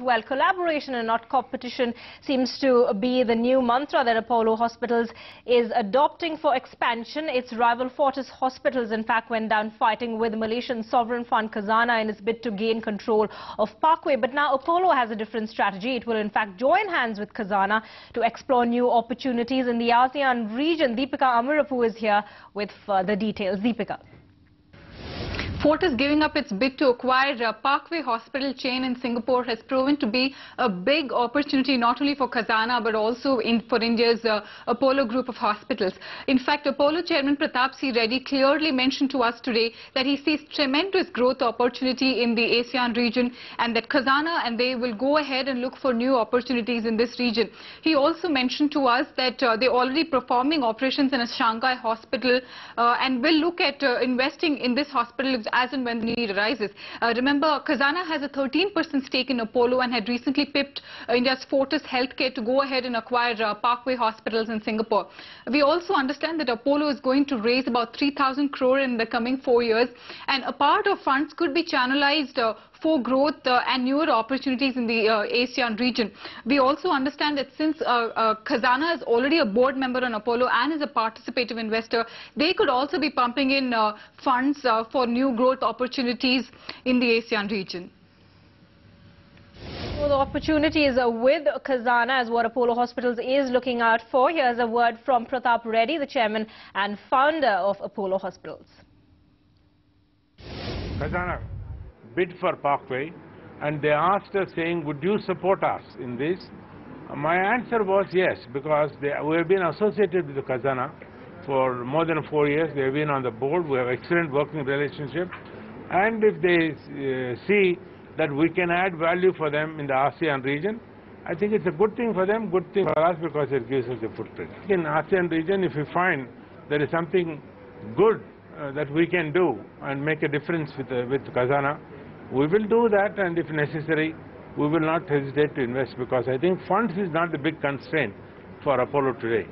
Well, collaboration and not competition seems to be the new mantra that Apollo Hospitals is adopting for expansion. Its rival Fortis Hospitals, in fact, went down fighting with Malaysian sovereign fund Khazanah in its bid to gain control of Parkway. But now Apollo has a different strategy. It will, in fact, join hands with Khazanah to explore new opportunities in the ASEAN region. Deepika Amarapu is here with further details. Deepika. Fortis giving up its bid to acquire Parkway Hospital chain in Singapore has proven to be a big opportunity not only for Khazanah but also for India's Apollo group of hospitals. In fact, Apollo chairman Pratap C. Reddy clearly mentioned to us today that he sees tremendous growth opportunity in the ASEAN region and that Khazanah and they will go ahead and look for new opportunities in this region. He also mentioned to us that they're already performing operations in a Shanghai hospital and will look at investing in this hospital as and when the need arises. Remember, Khazanah has a 13% stake in Apollo and had recently pipped India's Fortis Healthcare to go ahead and acquire Parkway Hospitals in Singapore. We also understand that Apollo is going to raise about 3,000 crore in the coming 4 years, and a part of funds could be channelized for growth and newer opportunities in the ASEAN region. We also understand that since Khazanah is already a board member on Apollo and is a participative investor, they could also be pumping in funds for new growth opportunities in the ASEAN region. So the opportunities with Khazanah is what Apollo Hospitals is looking out for. Here's a word from Pratap Reddy, the chairman and founder of Apollo Hospitals. Khazanah bid for Parkway and they asked us saying, would you support us in this? My answer was yes, because we have been associated with the Khazanah for more than 4 years. They have been on the board. We have excellent working relationship, and if they see that we can add value for them in the ASEAN region, I think it's a good thing for them, good thing for us, because it gives us a footprint. In ASEAN region, if we find there is something good that we can do and make a difference with Khazanah, we will do that, and if necessary, we will not hesitate to invest, because I think funds is not the big constraint for Apollo today.